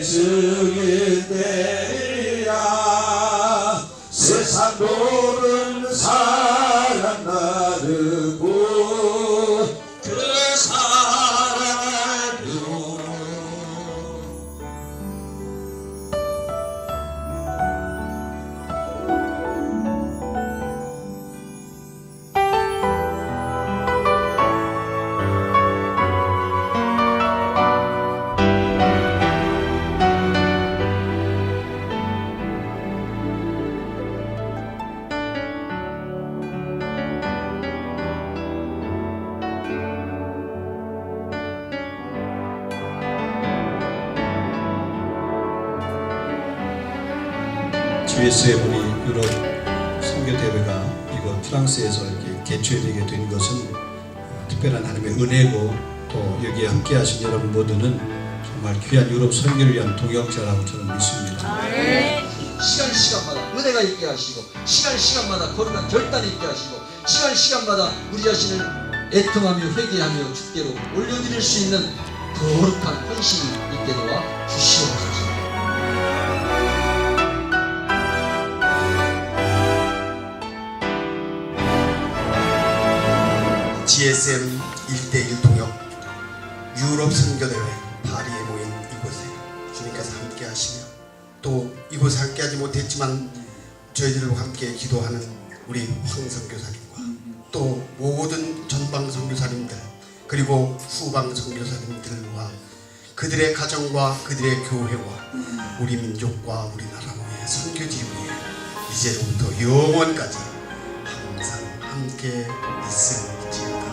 증인되리라. 세상 모르는 사랑 나르고 그 사랑을 GSM 우리 유럽 선교대회가 이곳 프랑스에서 이렇게 개최되게 된 것은 특별한 하나님의 은혜고, 또 여기에 함께 하신 여러분 모두는 정말 귀한 유럽 선교를 위한 동역자라고 저는 믿습니다. 시간마다 은혜가 있게 하시고, 시간마다 거룩한 결단이 있게 하시고, 시간마다 우리 자신을 애통하며 회개하며 주께로 올려드릴 수 있는 거룩한 헌신이 있게 도와 주시옵소서. GSM 1:1 동역 유럽 선교대회 파리에 모인 이곳에 주님께서 함께 하시며, 또 이곳에 함께 하지 못했지만 저희들과 함께 기도하는 우리 황 선교사님과 또 모든 전방 선교사님들, 그리고 후방 선교사님들과 그들의 가정과 그들의 교회와 우리 민족과 우리나라 위에 선교지 위에 이제로부터 영원까지 항상 함께 있을지어다.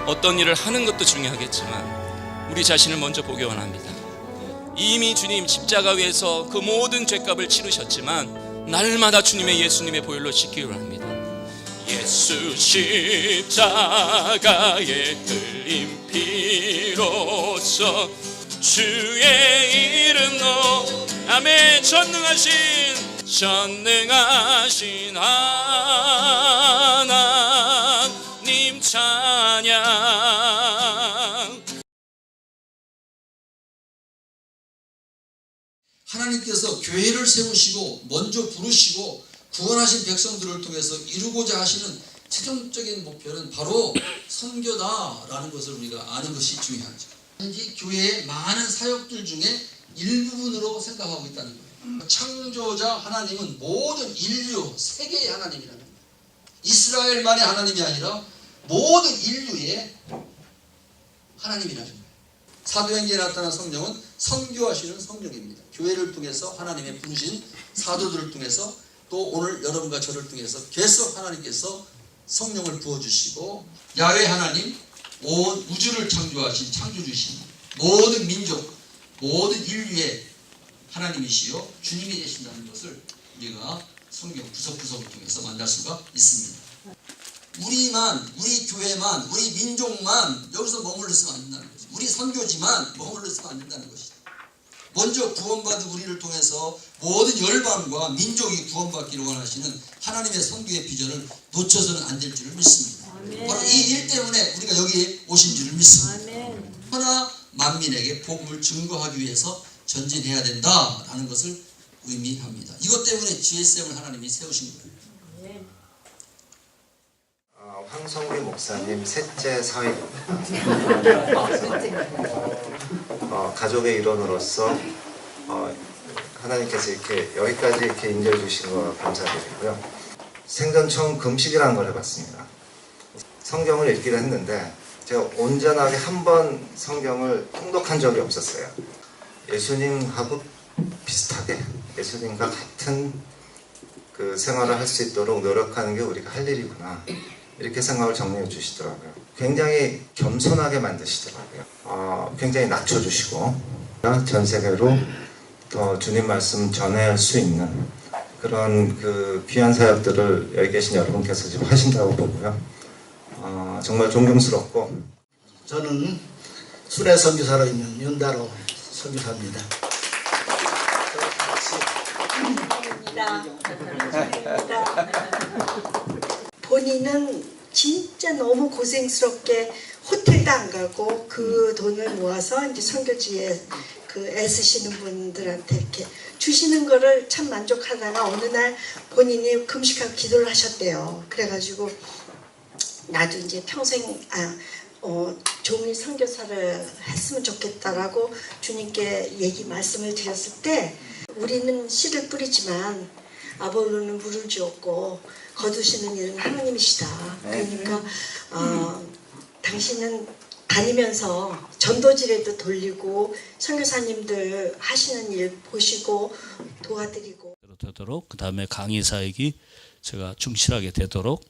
어떤 일을 하는 것도 중요하겠지만 우리 자신을 먼저 보기 원합니다. 이미 주님 십자가 위에서 그 모든 죄값을 치르셨지만 날마다 주님의 예수님의 보혈로 씻기를 합니다. 예수 십자가의 흘린 피로써 주의 이름 아멘. 전능하신 하나님 찬양. 하나님께서 교회를 세우시고 먼저 부르시고 구원하신 백성들을 통해서 이루고자 하시는 최종적인 목표는 바로 선교다라는 것을 우리가 아는 것이 중요하죠. 현재 교회의 많은 사역들 중에 일부분으로 생각하고 있다는 거예요. 창조자 하나님은 모든 인류, 세계의 하나님이라는 거예요. 이스라엘만의 하나님이 아니라 모든 인류의 하나님이라는 거예요. 사도행전에 나타난 성령은 선교하시는 성령입니다. 교회를 통해서 하나님의 부르신 사도들을 통해서, 또 오늘 여러분과 저를 통해서 계속 하나님께서 성령을 부어주시고, 야훼 하나님, 온 우주를 창조하신 창조주신 모든 민족, 모든 인류의 하나님이시요 주님이 되신다는 것을 우리가 성경 구석구석을 통해서 만날 수가 있습니다. 우리만, 우리 교회만, 우리 민족만 여기서 머물러 있으면 안 된다는 거죠. 우리 선교지만 머물러 있으면 안 된다는 것이죠. 먼저 구원받은 우리를 통해서 모든 열방과 민족이 구원받기를 원하시는 하나님의 선교의 비전을 놓쳐서는 안 될 줄을 믿습니다. 아멘. 바로 이 일 때문에 우리가 여기에 오신 줄을 믿습니다. 아멘. 하나 만민에게 복음을 증거하기 위해서 전진해야 된다라는 것을 의미합니다. 이것 때문에 GSM을 하나님이 세우신 거예요. 황성규 목사님 셋째 사회입니다. 가족의 일원으로서 하나님께서 이렇게 여기까지 이렇게 인도해 주신 거 감사드리고요. 생전 처음 금식이라는 걸 해봤습니다. 성경을 읽기를 했는데 제가 온전하게 한 번 성경을 통독한 적이 없었어요. 예수님하고 비슷하게 예수님과 같은 그 생활을 할 수 있도록 노력하는 게 우리가 할 일이구나, 이렇게 생각을 정리해 주시더라고요. 굉장히 겸손하게 만드시더라고요. 굉장히 낮춰주시고 전 세계로 더 주님 말씀 전할 수 있는 그런 그 귀한 사역들을 여기 계신 여러분께서 지금 하신다고 보고요. 정말 존경스럽고, 저는 순회 선교사로 있는 윤다로 선교사입니다. 본인은 진짜 너무 고생스럽게 호텔도 안 가고 그 돈을 모아서 이제 선교지에 그 애쓰시는 분들한테 이렇게 주시는 거를 참 만족하다가 어느 날 본인이 금식하고 기도를 하셨대요. 그래가지고 나도 이제 평생 종일 선교사를 했으면 좋겠다라고 주님께 말씀을 드렸을 때, 우리는 씨를 뿌리지만 아볼로는 물을 주었고 거두시는 일은 하나님이시다. 그러니까 당신은 다니면서 전도지에도 돌리고 선교사님들 하시는 일 보시고 도와드리고 되도록, 그 다음에 강의 사역이 제가 충실하게 되도록,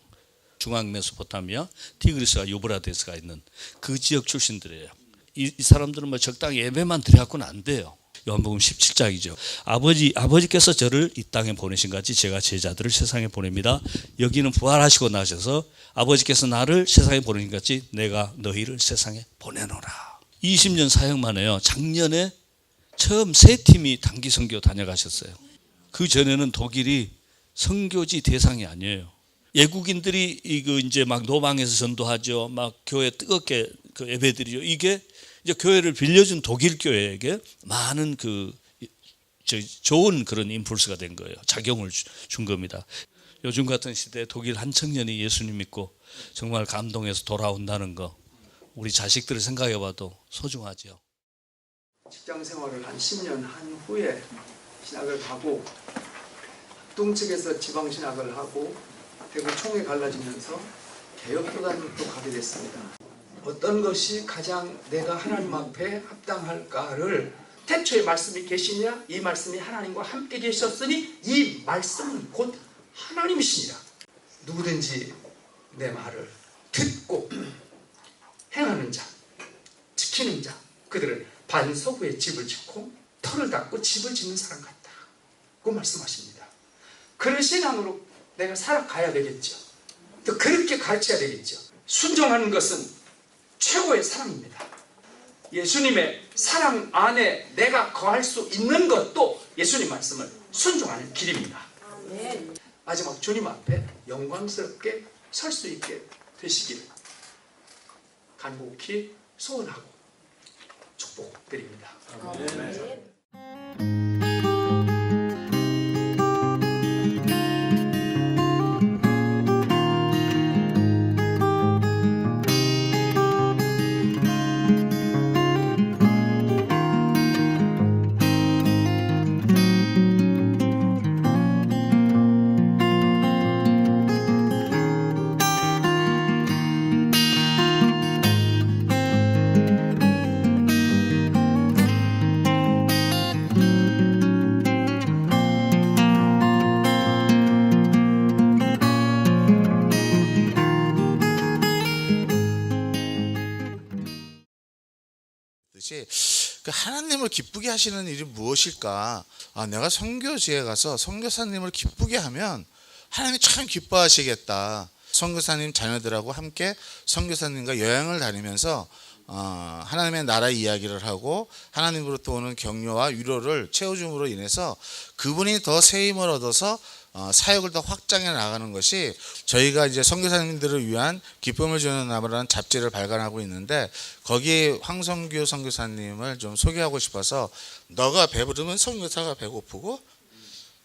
중앙메소포타미아, 티그리스와 유브라데스가 있는 그 지역 출신들이에요. 이 사람들은 뭐 적당히 예배만 드려갖고는 안 돼요. 요한복음 17장이죠. 아버지께서 저를 이 땅에 보내신 같이 제가 제자들을 세상에 보냅니다. 여기는 부활하시고 나셔서 아버지께서 나를 세상에 보내신 같이 내가 너희를 세상에 보내노라. 20년 사역만 해요. 작년에 처음 3팀이 단기 선교 다녀가셨어요. 그 전에는 독일이 선교지 대상이 아니에요. 외국인들이 이거 이제 막 노방에서 전도하죠. 막 교회 뜨겁게 그 예배드리죠. 이게 이제 교회를 빌려준 독일 교회에게 많은 좋은 그런 임플스가 된 거예요. 작용을 준 겁니다. 요즘 같은 시대에 독일 한 청년이 예수님 믿고 정말 감동해서 돌아온다는 거, 우리 자식들을 생각해봐도 소중하죠. 직장 생활을 한 10년 한 후에 신학을 가고, 동측에서 지방 신학을 하고 대구 총회 갈라지면서 개혁도단도 가게 됐습니다. 어떤 것이 가장 내가 하나님 앞에 합당할까를, 태초에 말씀이 계시냐, 이 말씀이 하나님과 함께 계셨으니 이 말씀은 곧 하나님이시니라. 누구든지 내 말을 듣고 행하는 자, 지키는 자, 그들은 반석 위에 집을 짓고 터를 닦고 집을 짓는 사람 같다고 말씀하십니다. 그런 신앙으로 내가 살아가야 되겠죠. 또 그렇게 가르쳐야 되겠죠. 순종하는 것은 최고의 사랑입니다. 예수님의 사랑 안에 내가 거할 수 있는 것도 예수님 말씀을 순종하는 길입니다. 마지막 주님 앞에 영광스럽게 설 수 있게 되시기를 간곡히 소원하고 축복드립니다. 그 하나님을 기쁘게 하시는 일이 무엇일까? 내가 선교지에 가서 선교사님을 기쁘게 하면 하나님이 참 기뻐하시겠다. 선교사님 자녀들하고 함께 선교사님과 여행을 다니면서 하나님의 나라 이야기를 하고 하나님으로부터 오는 격려와 위로를 채워줌으로 인해서 그분이 더 새 힘을 얻어서 사역을 더 확장해 나가는 것이, 저희가 이제 선교사님들을 위한 기쁨을 주는 나무라는 잡지를 발간하고 있는데, 거기에 황성규 선교사님을 좀 소개하고 싶어서, 너가 배부르면 선교사가 배고프고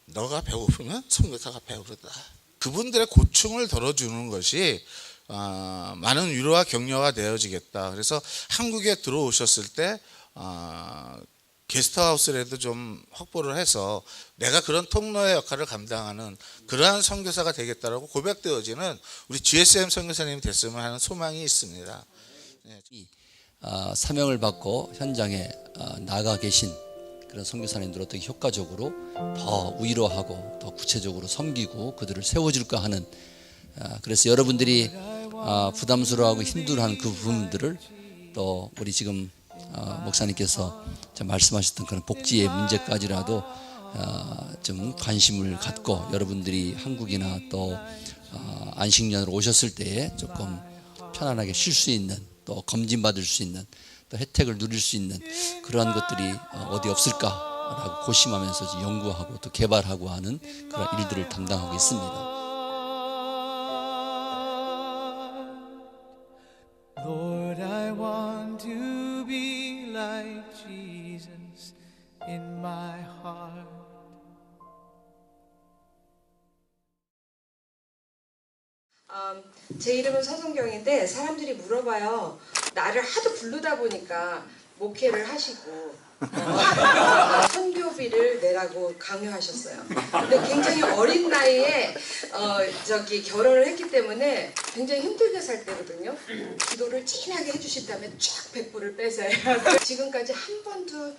너가 배고프면 선교사가 배부르다. 그분들의 고충을 덜어주는 것이 많은 위로와 격려가 되어지겠다. 그래서 한국에 들어오셨을 때 게스트하우스라도 좀 확보를 해서 내가 그런 통로의 역할을 감당하는 그러한 선교사가 되겠다라고 고백되어지는 우리 GSM 선교사님이 됐으면 하는 소망이 있습니다. 사명을 받고 현장에 나가 계신 그런 선교사님들 어떻게 효과적으로 더 위로하고 더 구체적으로 섬기고 그들을 세워줄까 하는, 그래서 여러분들이 부담스러워하고 힘들어하는 그 부분들을 또 우리 지금 목사님께서 말씀하셨던 그런 복지의 문제까지라도 좀 관심을 갖고 여러분들이 한국이나 또 안식년으로 오셨을 때에 조금 편안하게 쉴 수 있는, 또 검진받을 수 있는, 또 혜택을 누릴 수 있는 그러한 것들이 어디 없을까라고 고심하면서 연구하고 또 개발하고 하는 그런 일들을 담당하고 있습니다. Lord, I want to be like Jesus in my heart. 제 이름은 서성경인데 사람들이 물어봐요. 나를 하도 부르다 보니까 목회를 하시고 선교비를 내라고 강요하셨어요. 근데 굉장히 어린 나이에 결혼을 했기 때문에 굉장히 힘들게 살 때거든요. 기도를 진하게 해주신다면 쫙 100불을 빼서요. 지금까지 한 번도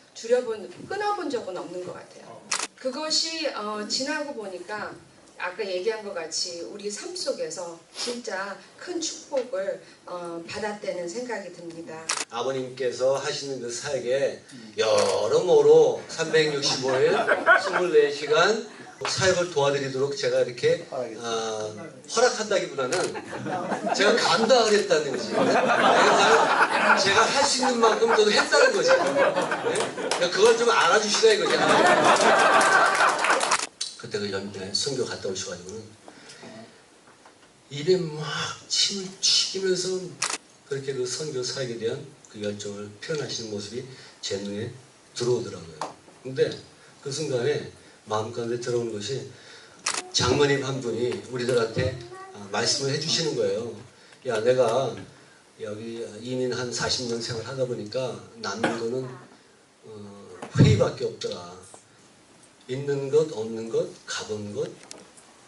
끊어본 적은 없는 것 같아요. 그것이 지나고 보니까 아까 얘기한 것 같이 우리 삶 속에서 진짜 큰 축복을 받았다는 생각이 듭니다. 아버님께서 하시는 그 사역에 여러모로 365일 24시간 사역을 도와드리도록 제가 이렇게 허락한다기보다는 제가 감당하겠다는 거지. 제가 할 수 있는 만큼 저도 했다는 거지. 네? 그걸 좀 알아주시라 이거지. 그때 그 연변에 선교 갔다 오셔가지고는 입에 막 침을 튀기면서 그렇게 그 선교 사역에 대한 그 열정을 표현하시는 모습이 제 눈에 들어오더라고요. 근데 그 순간에 마음가운데 들어오는 것이 장모님 한 분이 우리들한테 말씀을 해주시는 거예요. 야, 내가 여기 이민 한 40년 생활하다 보니까 남는 거는 회의밖에 없더라. 있는 것, 없는 것, 가본 것,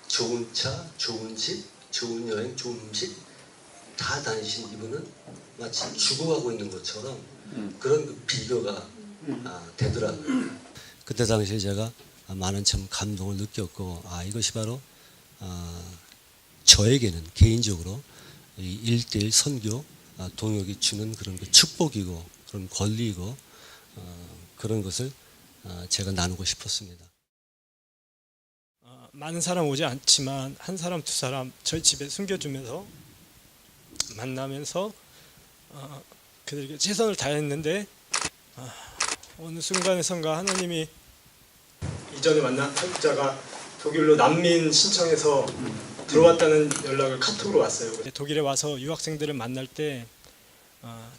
좋은 차, 좋은 집, 좋은 여행, 좋은 음식 다 다니신 이분은 마치 죽어가고 있는 것처럼 그런 그 비교가 되더라고요. 그때 당시에 제가 많은 참 감동을 느꼈고 이것이 바로 저에게는 개인적으로 이 1:1 선교 동역이 주는 그런 그 축복이고 그런 권리이고 그런 것을 제가 나누고 싶었습니다. 많은 사람 오지 않지만 한 사람 두 사람 저희 집에 숨겨주면서 만나면서 그들에게 최선을 다했는데 어느 순간에선가 하나님이 이전에 만난 탈북자가 독일로 난민 신청해서 들어왔다는 연락을 카톡으로 왔어요. 독일에 와서 유학생들을 만날 때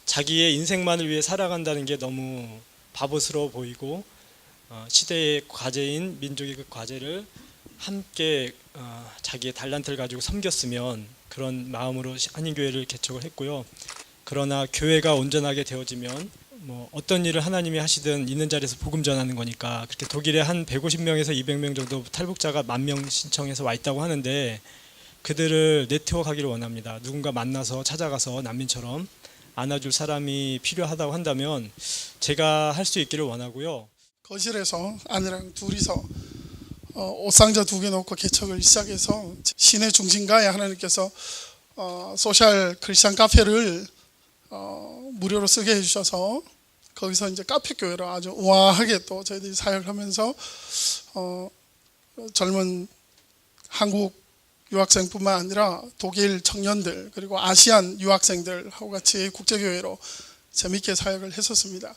자기의 인생만을 위해 살아간다는 게 너무 바보스러워 보이고 시대의 과제인 민족의 그 과제를 함께 자기의 달란트를 가지고 섬겼으면 그런 마음으로 한인교회를 개척을 했고요. 그러나 교회가 온전하게 되어지면 뭐 어떤 일을 하나님이 하시든 있는 자리에서 복음 전하는 거니까 그렇게 독일에 한 150명에서 200명 정도 탈북자가 10,000명 신청해서 와 있다고 하는데 그들을 네트워크하기를 원합니다. 누군가 만나서 찾아가서 난민처럼 안아줄 사람이 필요하다고 한다면 제가 할 수 있기를 원하고요. 거실에서 아내랑 둘이서 옷상자 2개 놓고 개척을 시작해서 시내 중심가에 하나님께서 소셜 크리스찬 카페를 무료로 쓰게 해주셔서 거기서 이제 카페 교회로 아주 우아하게 또 저희들이 사역을 하면서 젊은 한국 유학생뿐만 아니라 독일 청년들 그리고 아시안 유학생들하고 같이 국제교회로 재밌게 사역을 했었습니다.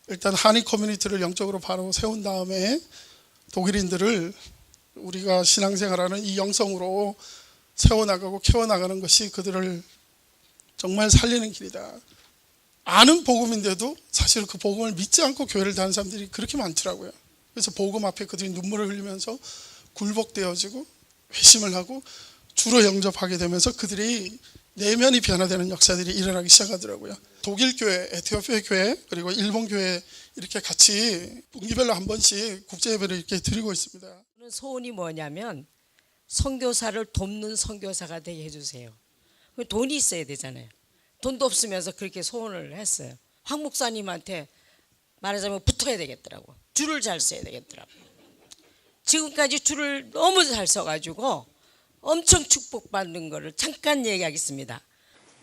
일단 한인 커뮤니티를 영적으로 바로 세운 다음에 독일인들을 우리가 신앙생활하는 이 영성으로 세워나가고 키워나가는 것이 그들을 정말 살리는 길이다. 아는 복음인데도 사실 그 복음을 믿지 않고 교회를 다니는 사람들이 그렇게 많더라고요. 그래서 복음 앞에 그들이 눈물을 흘리면서 굴복되어지고 회심을 하고 주로 영접하게 되면서 그들이 내면이 변화되는 역사들이 일어나기 시작하더라고요. 독일 교회, 에티오피아 교회, 그리고 일본 교회 이렇게 같이 분기별로 한 번씩 국제 예배를 이렇게 드리고 있습니다. 소원이 뭐냐면 선교사를 돕는 선교사가 되게 해주세요. 돈이 있어야 되잖아요. 돈도 없으면서 그렇게 소원을 했어요. 황 목사님한테 말하자면 붙어야 되겠더라고. 줄을 잘 서야 되겠더라고. 지금까지 줄을 너무 잘 서가지고 엄청 축복받는 거를 잠깐 얘기하겠습니다.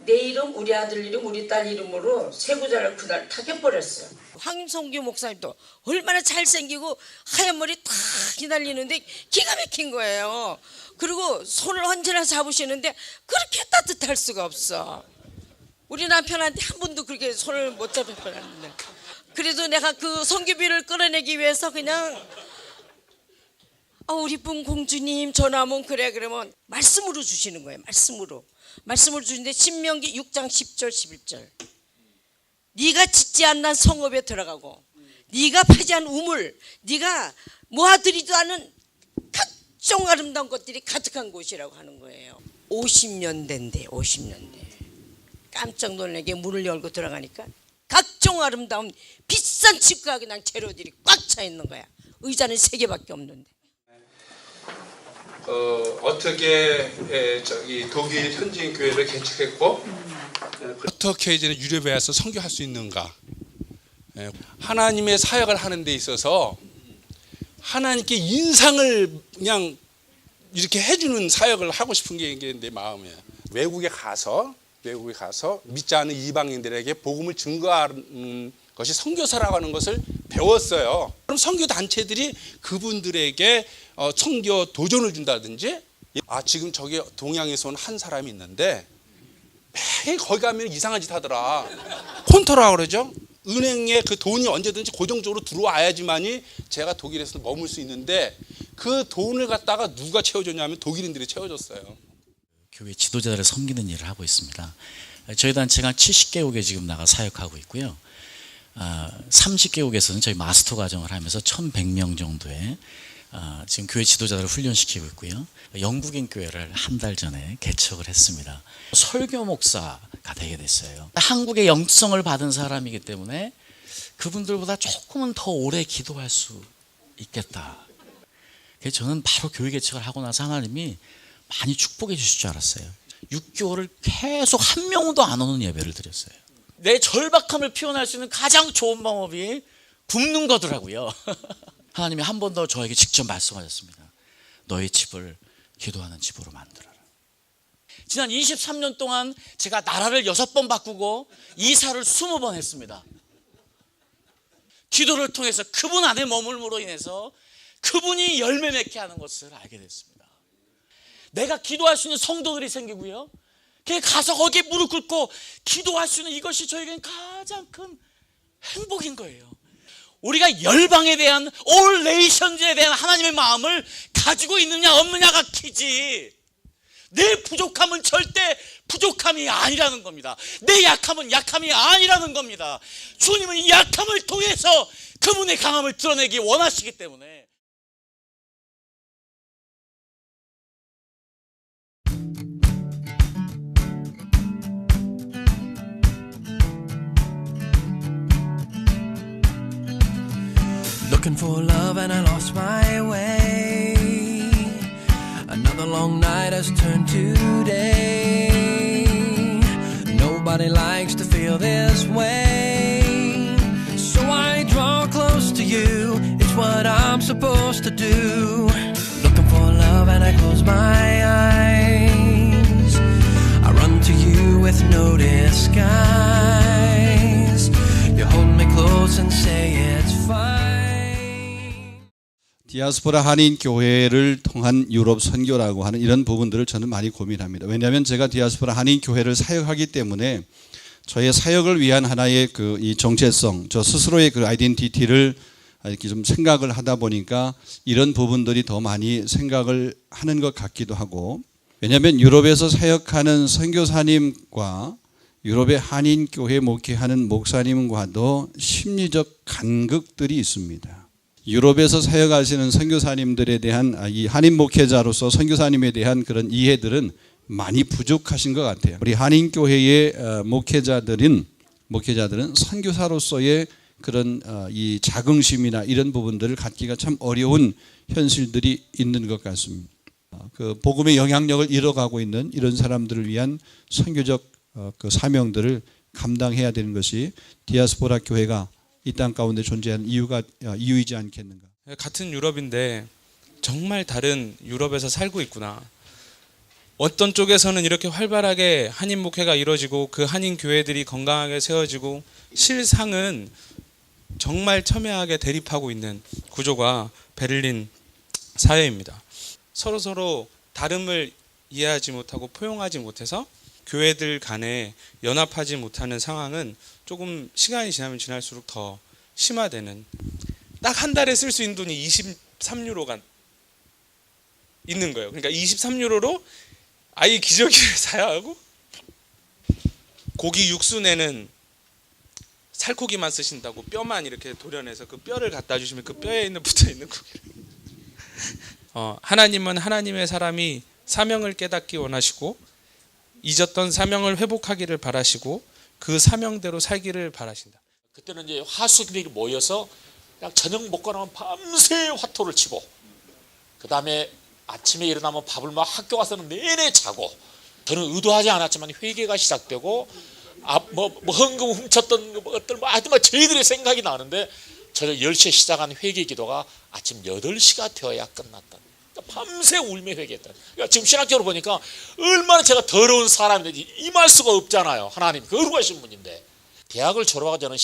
내 이름, 우리 아들 이름, 우리 딸 이름으로 세구자를 그날 탁 해버렸어요. 황성규 목사님도 얼마나 잘생기고 하얀 머리 탁 휘날리는데 기가 막힌 거예요. 그리고 손을 언제나 잡으시는데 그렇게 따뜻할 수가 없어. 우리 남편한테 한 번도 그렇게 손을 못 잡혔거든요. 그래도 내가 그 선교비를 끌어내기 위해서 그냥 우리 분 공주님 전화하면 그래 그러면 말씀으로 주시는 거예요. 말씀으로 주시는데 신명기 6장 10절 11절 네가 짓지 않는 성읍에 들어가고 네가 파지 않은 우물 네가 모아들이도 않은 각종 아름다운 것들이 가득한 곳이라고 하는 거예요. 50년 된대. 50년 돼. 깜짝 놀라게 문을 열고 들어가니까 각종 아름다운 비싼 치과 그냥 재료들이 꽉 차 있는 거야. 의자는 3개밖에 없는데. 어떻게 저기 독일 현지인 교회를 개척했고 어떻게 이제 유럽에 와서 선교할 수 있는가? 하나님의 사역을 하는 데 있어서 하나님께 인상을 그냥 이렇게 해주는 사역을 하고 싶은 게 내 마음이에요. 외국에 가서 믿지 않는 이방인들에게 복음을 증거하는 것이 선교사라고 하는 것을 배웠어요. 그럼 선교 단체들이 그분들에게 선교 도전을 준다든지 지금 저기 동양에서 온 한 사람이 있는데 매일 거기 가면 이상한 짓 하더라. 콘토라고 그러죠. 은행에 그 돈이 언제든지 고정적으로 들어와야지만이 제가 독일에서 머물 수 있는데 그 돈을 갖다가 누가 채워줬냐면 독일인들이 채워줬어요. 교회 지도자들을 섬기는 일을 하고 있습니다. 저희 단체가 70개국에 지금 나가 사역하고 있고요. 30개국에서는 저희 마스터 과정을 하면서 1,100명 정도의 지금 교회 지도자들을 훈련시키고 있고요. 영국인 교회를 한 달 전에 개척을 했습니다. 설교 목사가 되게 됐어요. 한국의 영성을 받은 사람이기 때문에 그분들보다 조금은 더 오래 기도할 수 있겠다. 그래서 저는 바로 교회 개척을 하고 나서 하나님이 많이 축복해 주실 줄 알았어요. 6개월을 계속 한 명도 안 오는 예배를 드렸어요. 내 절박함을 표현할 수 있는 가장 좋은 방법이 굶는 거더라고요. 하나님이 한 번 더 저에게 직접 말씀하셨습니다. 너의 집을 기도하는 집으로 만들어라. 지난 23년 동안 제가 나라를 6번 바꾸고 이사를 20번 했습니다. 기도를 통해서 그분 안에 머물므로 인해서 그분이 열매 맺게 하는 것을 알게 됐습니다. 내가 기도할 수 있는 성도들이 생기고요. 가서 거기에 무릎 꿇고 기도할 수 있는 이것이 저에게는 가장 큰 행복인 거예요. 우리가 열방에 대한 올 네이션즈에 대한 하나님의 마음을 가지고 있느냐 없느냐가 키지 내 부족함은 절대 부족함이 아니라는 겁니다. 내 약함은 약함이 아니라는 겁니다. 주님은 이 약함을 통해서 그분의 강함을 드러내기 원하시기 때문에 Looking for love and I lost my way. Another long night has turned to day. Nobody likes to feel this way. So I draw close to you. It's what I'm supposed to do. Looking for love and I close my eyes. I run to you with no disguise. You hold me close and say it's fine. 디아스포라 한인 교회를 통한 유럽 선교라고 하는 이런 부분들을 저는 많이 고민합니다. 왜냐하면 제가 디아스포라 한인 교회를 사역하기 때문에 저의 사역을 위한 하나의 이 정체성, 저 스스로의 그 아이덴티티를 이렇게 좀 생각을 하다 보니까 이런 부분들이 더 많이 생각을 하는 것 같기도 하고, 왜냐하면 유럽에서 사역하는 선교사님과 유럽의 한인 교회 목회하는 목사님과도 심리적 간극들이 있습니다. 유럽에서 사역하시는 선교사님들에 대한 이 한인 목회자로서 선교사님에 대한 그런 이해들은 많이 부족하신 것 같아요. 우리 한인 교회의 목회자들은 선교사로서의 그런 이 자긍심이나 이런 부분들을 갖기가 참 어려운 현실들이 있는 것 같습니다. 그 복음의 영향력을 잃어가고 있는 이런 사람들을 위한 선교적 그 사명들을 감당해야 되는 것이 디아스포라 교회가 이 땅 가운데 존재하는 이유이지 않겠는가. 같은 유럽인데 정말 다른 유럽에서 살고 있구나. 어떤 쪽에서는 이렇게 활발하게 한인 목회가 이루어지고 그 한인 교회들이 건강하게 세워지고 실상은 정말 첨예하게 대립하고 있는 구조가 베를린 사회입니다. 서로 다름을 이해하지 못하고 포용하지 못해서 교회들 간에 연합하지 못하는 상황은 조금 시간이 지나면 지날수록 더 심화되는, 딱 한 달에 쓸 수 있는 돈이 23유로가 있는 거예요. 그러니까 23유로로 아예 기저귀를 사야 하고, 고기 육수 내는 살코기만 쓰신다고 뼈만 이렇게 도려내서 그 뼈를 갖다 주시면 그 뼈에 있는 붙어 있는 고기를 하나님은 하나님의 사람이 사명을 깨닫기 원하시고 잊었던 사명을 회복하기를 바라시고 그 사명대로 살기를 바라신다. 그때는 이제 화수들이 모여서 그냥 저녁 먹고 나면 밤새 화토를 치고, 그 다음에 아침에 일어나면 밥을 막 학교 가서는 내내 자고, 저는 의도하지 않았지만 회개가 시작되고, 뭐 헌금 훔쳤던 것들 하여튼 저희들의 생각이 나는데, 저 10시에 시작한 회개 기도가 아침 8시가 되어야 끝났다. 그러니까 밤새 울며 회개했다. 그러니까 지금 신학적으로 보니까 얼마나 제가 더러운 사람인지 임할 수가 없잖아요. 하나님 거룩하신 분인데. 대학을 졸업하고 저는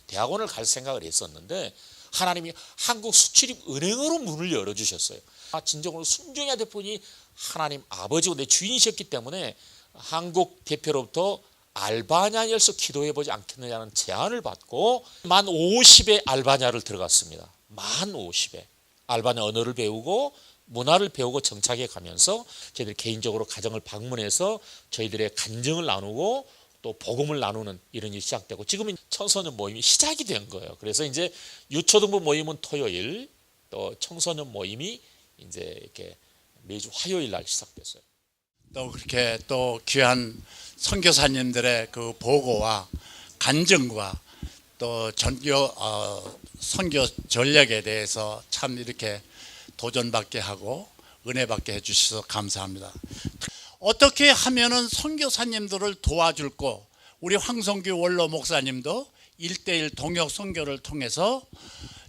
대학원을 갈 생각을 했었는데, 하나님이 한국 수출입은행으로 문을 열어주셨어요. 진정으로 순종해야 될 분이 하나님 아버지고 내 주인이셨기 때문에 한국 대표로부터 알바냐에서 기도해보지 않겠느냐는 제안을 받고 만 50에 알바냐를 들어갔습니다. 만 50에 알바냐 언어를 배우고 문화를 배우고 정착해 가면서 저희들이 개인적으로 가정을 방문해서 저희들의 간증을 나누고 또 복음을 나누는 이런 일이 시작되고, 지금은 청소년 모임이 시작이 된 거예요. 그래서 이제 유초등부 모임은 토요일, 또 청소년 모임이 이제 이렇게 매주 화요일 날 시작됐어요. 또 그렇게 또 귀한 선교사님들의 그 보고와 간증과 또 선교 전략에 대해서 참 이렇게 도전받게 하고 은혜받게 해주셔서 감사합니다. 어떻게 하면은 선교사님들을 도와줄고, 우리 황성규 원로 목사님도 1:1 동역 선교를 통해서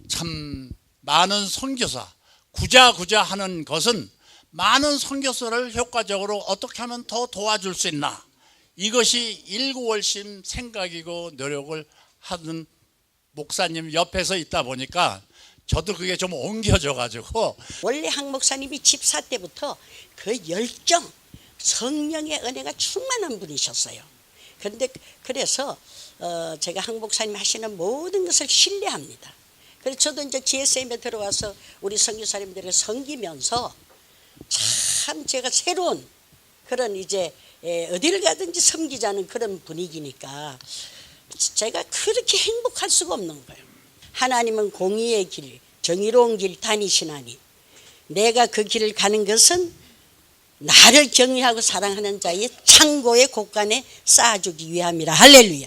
참 많은 선교사 구자구자 하는 것은 많은 선교사를 효과적으로 어떻게 하면 더 도와줄 수 있나, 이것이 일구월심 생각이고 노력을 하는 목사님 옆에서 있다 보니까 저도 그게 좀 옮겨져 가지고, 원래 한 목사님이 집사 때부터 그 열정, 성령의 은혜가 충만한 분이셨어요. 그래서 제가 한 목사님 하시는 모든 것을 신뢰합니다. 그래서 저도 이제 GSM에 들어와서 우리 선교사님들을 섬기면서 참 제가 새로운 그런 이제 어디를 가든지 섬기자는 그런 분위기니까 제가 그렇게 행복할 수가 없는 거예요. 하나님은 공의의 길, 정의로운 길 다니시나니 내가 그 길을 가는 것은 나를 경외하고 사랑하는 자의 창고의 곳간에 쌓아주기 위함이라. 할렐루야.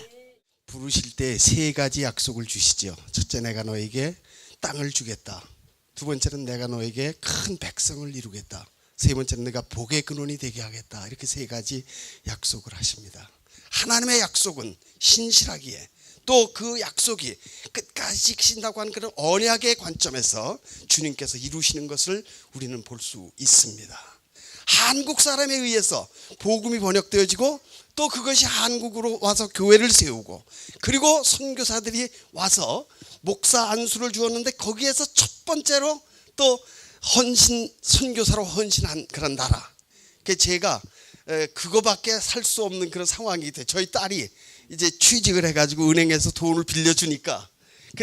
부르실 때 3가지 약속을 주시죠. 첫째, 내가 너에게 땅을 주겠다. 두 번째는 내가 너에게 큰 백성을 이루겠다. 세 번째는 내가 복의 근원이 되게 하겠다. 이렇게 3가지 약속을 하십니다. 하나님의 약속은 신실하기에, 또 그 약속이 끝까지 지키신다고 하는 그런 언약의 관점에서 주님께서 이루시는 것을 우리는 볼 수 있습니다. 한국 사람에 의해서 복음이 번역되어지고, 또 그것이 한국으로 와서 교회를 세우고, 그리고 선교사들이 와서 목사 안수를 주었는데 거기에서 첫 번째로 또 선교사로 헌신한 그런 나라. 제가 그거밖에 살 수 없는 그런 상황이 돼. 저희 딸이 이제 취직을 해가지고 은행에서 돈을 빌려주니까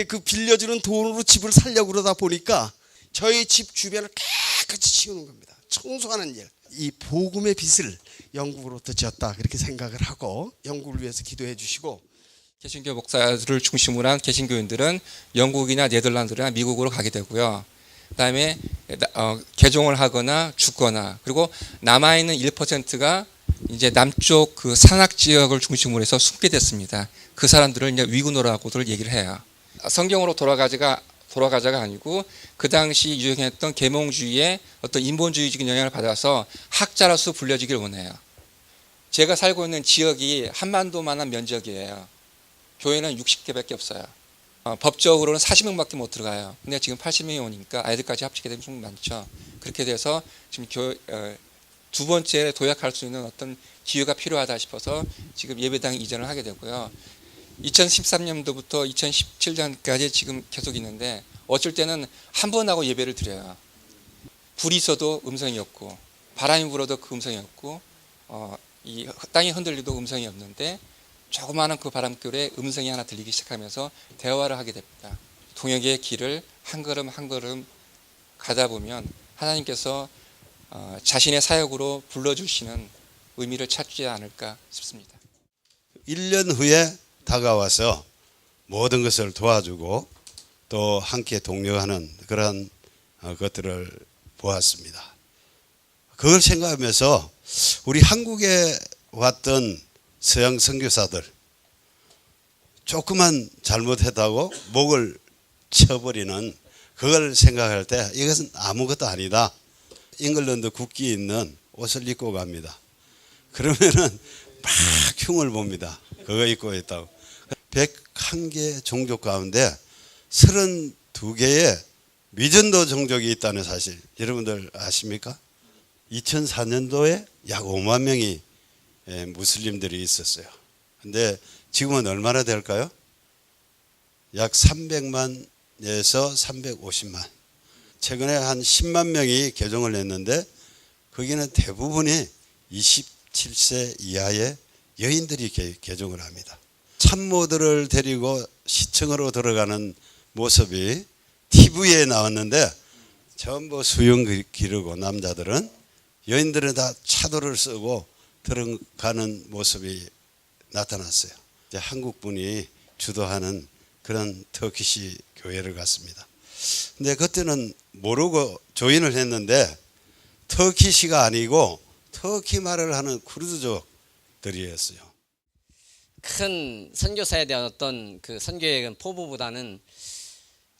그 빌려주는 돈으로 집을 살려고 그러다 보니까 저희 집 주변을 깨끗이 치우는 겁니다. 청소하는 일. 이 복음의 빛을 영국으로부터 지었다, 그렇게 생각을 하고 영국을 위해서 기도해 주시고, 개신교 목사들을 중심으로 한 개신교인들은 영국이나 네덜란드나 미국으로 가게 되고요. 그다음에 개종을 하거나 죽거나, 그리고 남아있는 1%가 이제 남쪽 그 산악 지역을 중심으로 해서 숨게 됐습니다. 그 사람들을 이제 위군노라고들 얘기를 해요. 성경으로 돌아가자가 아니고 그 당시 유행했던 계몽주의의 어떤 인본주의적인 영향을 받아서 학자로서 불려지길 원해요. 제가 살고 있는 지역이 한반도만한 면적이에요. 교회는 60개밖에 없어요. 법적으로는 40명밖에 못 들어가요. 근데 지금 80명이 오니까 아이들까지 합치게 되면 좀 많죠. 그렇게 돼서 지금 두 번째 도약할 수 있는 어떤 기회가 필요하다 싶어서 지금 예배당 이전을 하게 되고요. 2013년도부터 2017년까지 지금 계속 있는데, 어쩔 때는 한 번 하고 예배를 드려요. 불이 있어도 음성이 없고, 바람이 불어도 그 음성이 없고, 이 땅이 흔들리도 음성이 없는데 조그마한 그 바람결에 음성이 하나 들리기 시작하면서 대화를 하게 됩니다. 동역의 길을 한 걸음 한 걸음 가다 보면 하나님께서 자신의 사역으로 불러주시는 의미를 찾지 않을까 싶습니다. 1년 후에 다가와서 모든 것을 도와주고 또 함께 동료하는 그런 것들을 보았습니다. 그걸 생각하면서 우리 한국에 왔던 서양 선교사들 조금만 잘못했다고 목을 쳐버리는 그걸 생각할 때 이것은 아무것도 아니다. 잉글랜드 국기에 있는 옷을 입고 갑니다. 그러면은 막 흉을 봅니다. 그거 입고 있다고. 101개 종족 가운데 32개의 미전도 종족이 있다는 사실 여러분들 아십니까? 2004년도에 약 5만 명이 무슬림들이 있었어요. 근데 지금은 얼마나 될까요? 약 300만에서 350만. 최근에 한 10만 명이 개종을 했는데 거기는 대부분이 27세 이하의 여인들이 개종을 합니다. 참모들을 데리고 시청으로 들어가는 모습이 TV에 나왔는데 전부 수영 기르고 남자들은 여인들은 다 차도를 쓰고 들어가는 모습이 나타났어요. 이제 한국 분이 주도하는 그런 터키시 교회를 갔습니다. 근데 그때는 모르고 조인을 했는데 터키시가 아니고 터키 말을 하는 쿠르드족들이었어요. 큰 선교사에 대한 어떤 그 선교의 포부보다는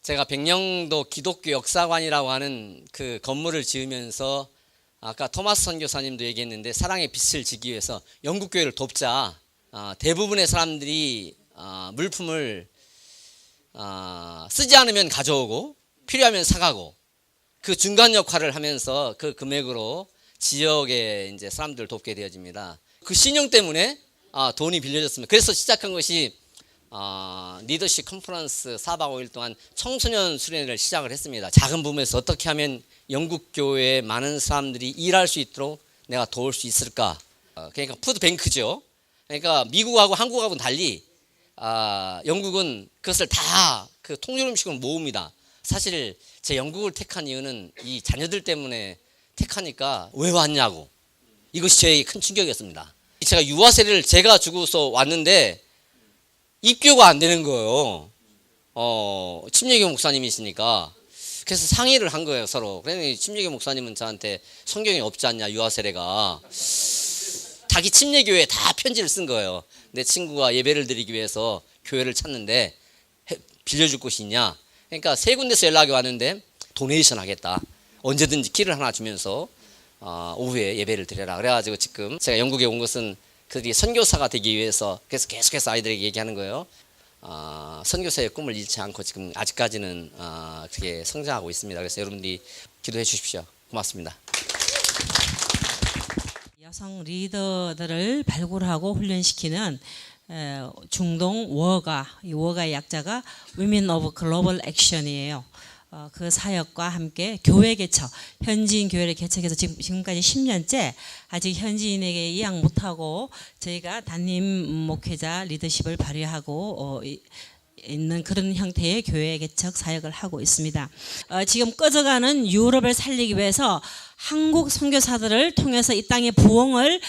제가 백령도 기독교 역사관이라고 하는 그 건물을 지으면서 아까 토마스 선교사님도 얘기했는데 사랑의 빛을 지기 위해서 영국 교회를 돕자. 대부분의 사람들이 물품을 쓰지 않으면 가져오고 필요하면 사가고 그 중간 역할을 하면서 그 금액으로 지역의 이제 사람들을 돕게 되어집니다. 그 신용 때문에 돈이 빌려졌습니다. 그래서 시작한 것이 리더십 컨퍼런스 4박 5일 동안 청소년 수련회를 시작을 했습니다. 작은 부분에서 어떻게 하면 영국 교회에 많은 사람들이 일할 수 있도록 내가 도울 수 있을까? 그러니까 푸드뱅크죠. 그러니까 미국하고 한국하고는 달리 영국은 그것을 다 그 통일 음식을 모읍니다. 사실 제 영국을 택한 이유는 이 자녀들 때문에 택하니까 왜 왔냐고. 이것이 저에게 큰 충격이었습니다. 제가 유아 세례를 제가 주고서 왔는데 입교가 안 되는 거예요. 침례교 목사님이시니까. 그래서 상의를 한 거예요, 서로. 그래서 침례교 목사님은 저한테 성경에 없지 않냐, 유아 세례가. 자기 침례교회에 다 편지를 쓴 거예요. 내 친구가 예배를 드리기 위해서 교회를 찾는데 빌려줄 곳이 있냐. 그러니까 세 군데서 연락이 왔는데 도네이션 하겠다. 언제든지 키를 하나 주면서 오후에 예배를 드려라. 그래가지고 지금 제가 영국에 온 것은 그들이 선교사가 되기 위해서 그래서 계속해서 아이들에게 얘기하는 거예요. 선교사의 꿈을 잃지 않고 지금 아직까지는 그렇게 성장하고 있습니다. 그래서 여러분들이 기도해 주십시오. 고맙습니다. 여성 리더들을 발굴하고 훈련시키는 중동 워가, 이 워가의 약자가 Women of Global Action이에요. 그 사역과 함께 교회 개척, 현지인 교회를 개척해서 지금까지 10년째 아직 현지인에게 이양 못하고 저희가 단임 목회자 리더십을 발휘하고 있는 그런 형태의 교회 개척 사역을 하고 있습니다. 지금 꺼져가는 유럽을 살리기 위해서 한국 선교사들을 통해서 이 땅의 부흥을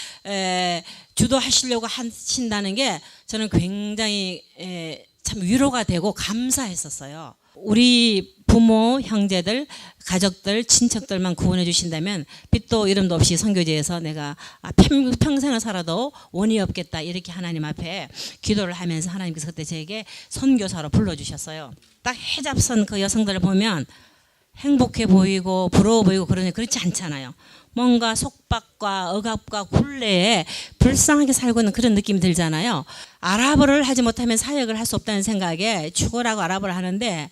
주도하시려고 하신다는 게 저는 굉장히 참 위로가 되고 감사했었어요. 우리 부모, 형제들, 가족들, 친척들만 구원해 주신다면 빛도 이름도 없이 선교지에서 내가 평생을 살아도 원이 없겠다 이렇게 하나님 앞에 기도를 하면서 하나님께서 그때 저에게 선교사로 불러주셨어요. 딱 해잡선 그 여성들을 보면 행복해 보이고 부러워 보이고 그렇지 않잖아요. 뭔가 속박과 억압과 굴레에 불쌍하게 살고 있는 그런 느낌이 들잖아요. 아랍어를 하지 못하면 사역을 할 수 없다는 생각에 죽어라고 아랍어를 하는데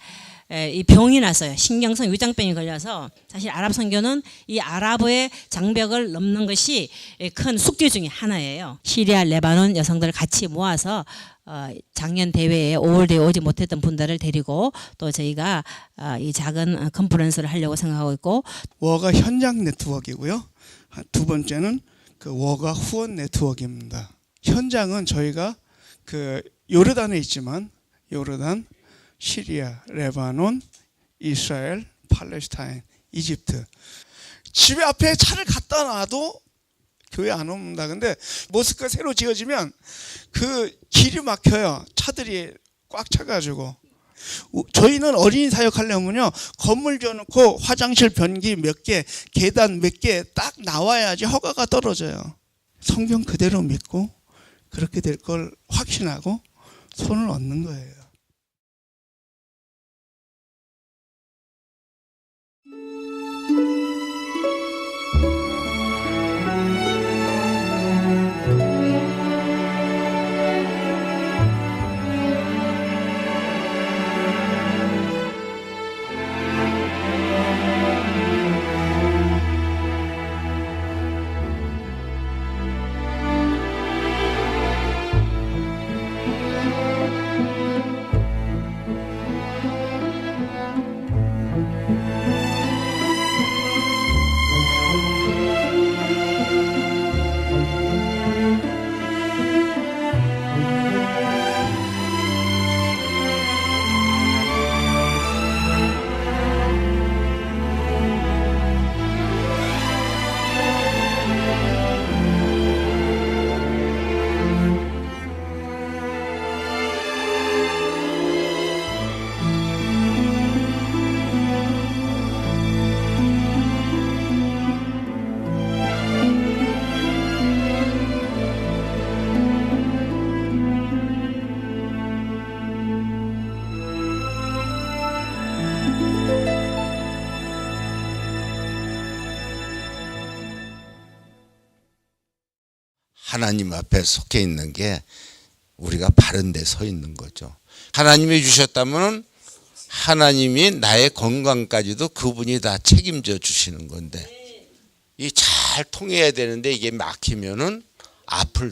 이 병이 났어요. 신경성 위장병이 걸려서 사실 아랍 선교는 이 아랍어의 장벽을 넘는 것이 큰 숙제 중에 하나예요. 시리아, 레바논 여성들을 같이 모아서 작년 대회에 5월 대회에 오지 못했던 분들을 데리고 또 저희가 이 작은 컨퍼런스를 하려고 생각하고 있고 워가 현장 네트워크이고요. 두 번째는 그 워가 후원 네트워크입니다. 현장은 저희가 그 요르단에 있지만 요르단, 시리아, 레바논, 이스라엘, 팔레스타인, 이집트. 집에 앞에 차를 갖다 놔도 교회 안 옵니다. 근데 모스크가 새로 지어지면 그 길이 막혀요. 차들이 꽉 차가지고. 저희는 어린이 사역하려면요, 건물 지어놓고 화장실 변기 몇 개, 계단 몇 개 딱 나와야지 허가가 떨어져요. 성경 그대로 믿고 그렇게 될 걸 확신하고 손을 얹는 거예요. 하나님 앞에 속해 있는 게 우리가 바른 데 서 있는 거죠. 하나님이 주셨다면 하나님이 나의 건강까지도 그분이 다 책임져 주시는 건데, 이 잘 통해야 되는데 이게 막히면은 아플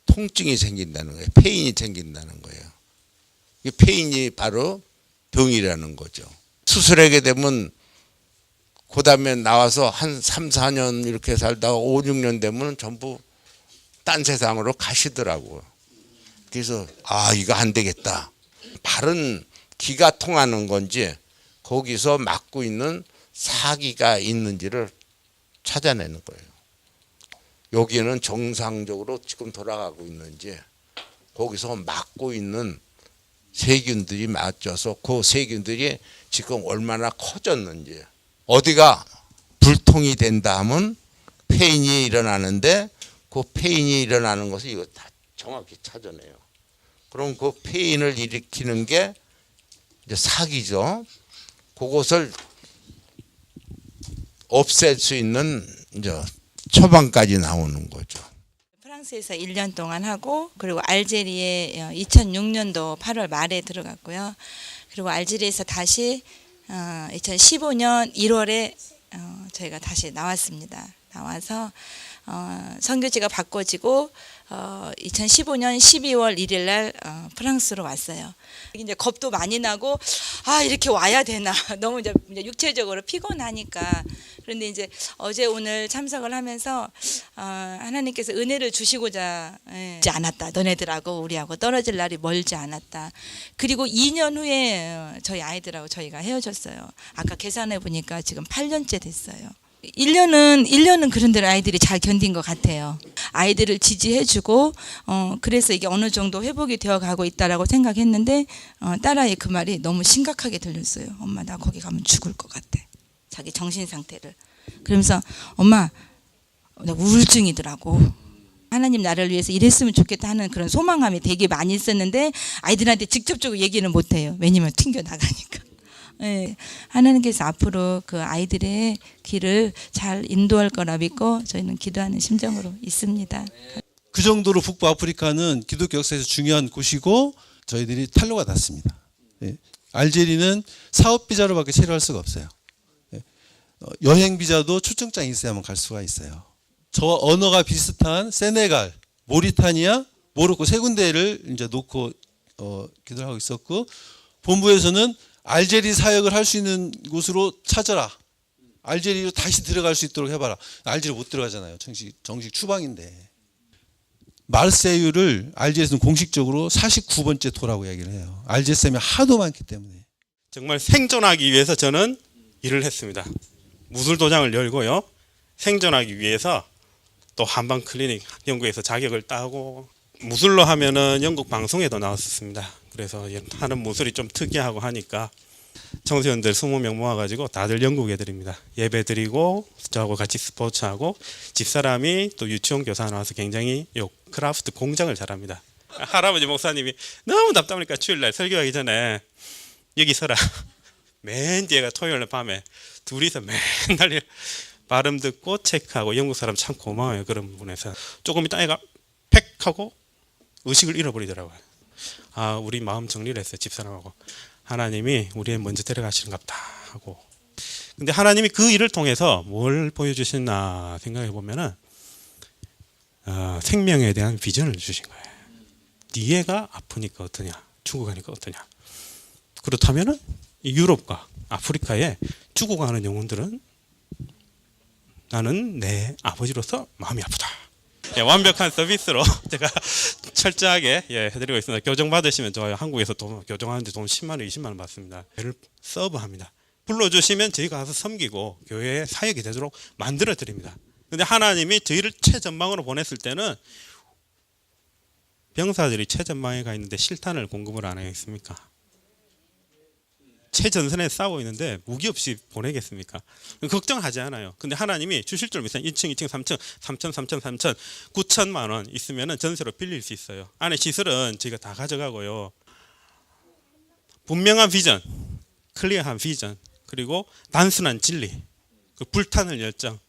통증이 생긴다는 거예요. 페인이 생긴다는 거예요. 이 페인이 바로 병이라는 거죠. 수술하게 되면 그 다음에 나와서 한 3, 4년 이렇게 살다가 5, 6년 되면 전부 딴 세상으로 가시더라고요. 그래서 이거 안 되겠다. 바른 기가 통하는 건지 거기서 막고 있는 사기가 있는지를 찾아내는 거예요. 여기는 정상적으로 지금 돌아가고 있는지, 거기서 막고 있는 세균들이 맞춰서 그 세균들이 지금 얼마나 커졌는지, 어디가 불통이 된다 하면 페인이 일어나는데 그 페인이 일어나는 것을 이거 다 정확히 찾아내요. 그럼 그 페인을 일으키는 게 이제 사기죠. 그것을 없앨 수 있는 이제 처방까지 나오는 거죠. 프랑스에서 1년 동안 하고, 그리고 알제리에 2006년도 8월 말에 들어갔고요. 그리고 알제리에서 다시 2015년 1월에 저희가 다시 나왔습니다. 나와서 선교지가 바꿔지고 2015년 12월 1일 날 프랑스로 왔어요. 이제 겁도 많이 나고 이렇게 와야 되나 너무 이제 육체적으로 피곤하니까. 그런데 이제 어제 오늘 참석을 하면서 하나님께서 은혜를 주시고자 하지 않았다. 너네들하고 우리하고 떨어질 날이 멀지 않았다. 그리고 2년 후에 저희 아이들하고 저희가 헤어졌어요. 아까 계산해 보니까 지금 8년째 됐어요. 1년은 그런 대로 아이들이 잘 견딘 것 같아요. 아이들을 지지해주고 그래서 이게 어느 정도 회복이 되어가고 있다라고 생각했는데 딸아이 그 말이 너무 심각하게 들렸어요. 엄마 나 거기 가면 죽을 것 같아. 자기 정신 상태를. 그러면서 엄마 나 우울증이더라고. 하나님 나를 위해서 이랬으면 좋겠다 하는 그런 소망감이 되게 많이 있었는데 아이들한테 직접적으로 얘기는 못해요. 왜냐면 튕겨 나가니까. 네, 하나님께서 앞으로 그 아이들의 길을 잘 인도할 거라 믿고 저희는 기도하는 심정으로 있습니다. 그 정도로 북부아프리카는 기독교 역사에서 중요한 곳이고 저희들이 탈로가 났습니다. 예. 알제리는 사업 비자로밖에 체류할 수가 없어요. 예. 여행 비자도 초청장이 있어야만 갈 수가 있어요. 저와 언어가 비슷한 세네갈, 모리타니아, 모로코 세 군데를 이제 놓고 기도를 하고 있었고, 본부에서는 알제리 사역을 할 수 있는 곳으로 찾아라. 알제리로 다시 들어갈 수 있도록 해봐라. 알제리 못 들어가잖아요. 정식 추방인데. 마르세유를 알제리에서는 공식적으로 49번째 도라고 이야기를 해요. 알제리쌤이 하도 많기 때문에. 정말 생존하기 위해서 저는 일을 했습니다. 무술 도장을 열고요. 생존하기 위해서 또 한방 클리닉 연구에서 자격을 따고, 무술로 하면은 영국 방송에도 나왔었습니다. 그래서 하는 무술이 좀 특이하고 하니까 청소년들 20명 모아가지고 다들 영국 애들입니다. 예배 드리고 저하고 같이 스포츠하고, 집사람이 또 유치원 교사 나와서 굉장히 요 크라프트 공장을 잘합니다. 할아버지 목사님이 너무 답답하니까 주일날 설교하기 전에 여기 서라. 맨 뒤에가 토요일 밤에 둘이서 맨날 발음 듣고 체크하고, 영국 사람 참 고마워요. 그런 부분에서. 조금 있다 애가 팩 하고 의식을 잃어버리더라고요. 아, 우리 마음 정리를 했어요. 집사람하고. 하나님이 우리를 먼저 데려가시는갑다 하고. 근데 하나님이 그 일을 통해서 뭘 보여주셨나 생각해 보면은 생명에 대한 비전을 주신 거예요. 네 애가 아프니까 어떠냐, 죽어가니까 어떠냐. 그렇다면은 유럽과 아프리카에 죽어가는 영혼들은 나는 내 아버지로서 마음이 아프다. 예, 완벽한 서비스로 제가 철저하게 해드리고 있습니다. 교정 받으시면 좋아요. 한국에서 교정하는데 돈 10만 원, 20만 원 받습니다. 저를 서브합니다. 불러주시면 저희가 가서 섬기고 교회의 사역이 되도록 만들어 드립니다. 근데 하나님이 저희를 최전방으로 보냈을 때는 병사들이 최전방에 가 있는데 실탄을 공급을 안 하겠습니까? 최전선에 싸우고 있는데 무기 없이 보내겠습니까? 걱정하지 않아요. 근데 하나님이 주실 줄 믿어요. 2층, 2층, 3층, 3천, 3천, 3천, 9천만 원 있으면 전세로 빌릴 수 있어요. 안에 시설은 저희가 다 가져가고요. 분명한 비전, 클리어한 비전, 그리고 단순한 진리, 그 불타는 열정.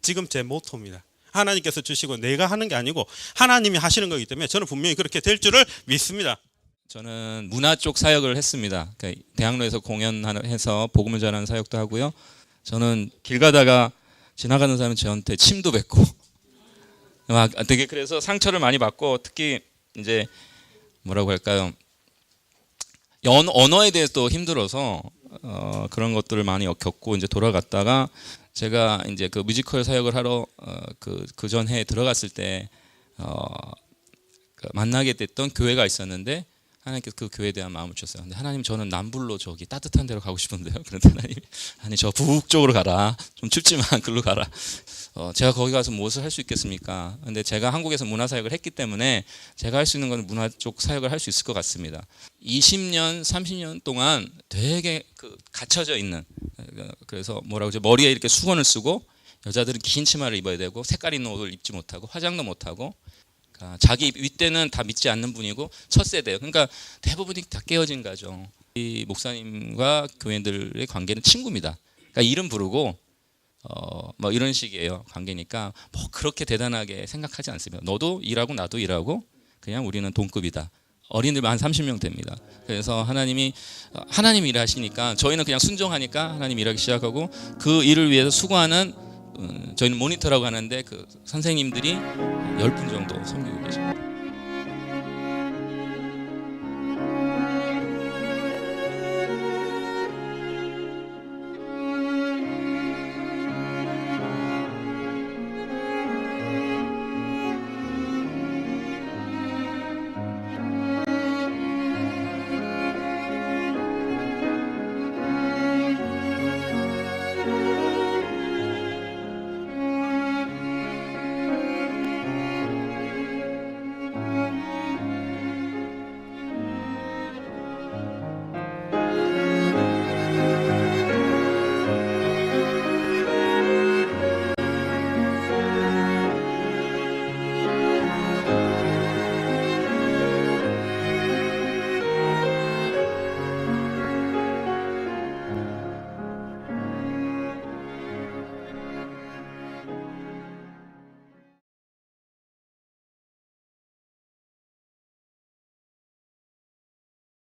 지금 제 모토입니다. 하나님께서 주시고 내가 하는 게 아니고 하나님이 하시는 거기 때문에 저는 분명히 그렇게 될 줄을 믿습니다. 저는 문화 쪽 사역을 했습니다. 그러니까 대학로에서 공연해서 복음을 전하는 사역도 하고요. 저는 길 가다가 지나가는 사람이 저한테 침도 뱉고 막 되게 그래서 상처를 많이 받고, 특히 이제 뭐라고 할까요? 언어에 대해서도 힘들어서 그런 것들을 많이 겪고 이제 돌아갔다가 제가 이제 그 뮤지컬 사역을 하러 그 전해 들어갔을 때 만나게 됐던 교회가 있었는데, 하나님께서 그 교회에 대한 마음을 주셨어요. 근데 하나님, 저는 남불로 저기 따뜻한 데로 가고 싶은데요. 그런데 하나님, 아니 저 북쪽으로 가라. 좀 춥지만 글로 가라. 제가 거기 가서 무엇을 할 수 있겠습니까? 근데 제가 한국에서 문화 사역을 했기 때문에 제가 할 수 있는 건 문화 쪽 사역을 할 수 있을 것 같습니다. 20년, 30년 동안 되게 갇혀져 있는, 그래서 뭐라고 하죠? 머리에 이렇게 수건을 쓰고, 여자들은 긴 치마를 입어야 되고 색깔 있는 옷을 입지 못하고 화장도 못하고, 자기 윗대는 다 믿지 않는 분이고 첫 세대예요. 그러니까 대부분이 다 깨어진 가정. 이 목사님과 교인들의 관계는 친구입니다. 그러니까 이름 부르고 뭐 이런 식이에요. 관계니까 뭐 그렇게 대단하게 생각하지 않습니다. 너도 일하고 나도 일하고 그냥 우리는 동급이다. 어린이들 한 30명 됩니다. 그래서 하나님이 일하시니까 저희는 그냥 순종하니까 하나님 일하기 시작하고, 그 일을 위해서 수고하는 저희는 모니터라고 하는데 그 선생님들이 10분 정도 섬기고 계십니다.